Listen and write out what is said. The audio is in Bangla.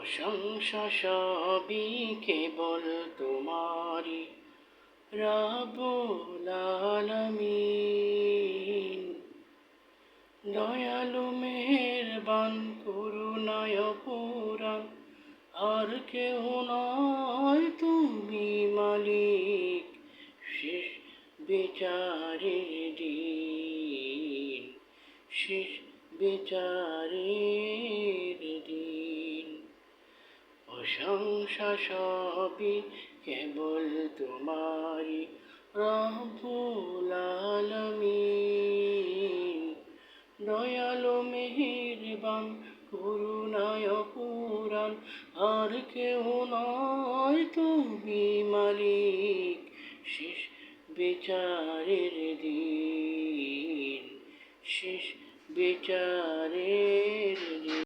প্রশংসা সবই কেবল তোমারি রব্বুল আলামিন। দয়ালু মেহেরবান করুণায় পুরাণ, আর কেউ নয় তুমি মালিক। শেষ বিচারের দিন, শেষ বিচারের দিন। প্রশংসা সবই কেবল তোমারি রব্বুল আলামিন। দয়ালু মেহেরবান করুণায় পুরাণ, আর কেউ নয় তুমি মালিক। শেষ বিচারের দিন, শেষ বিচারের দিন।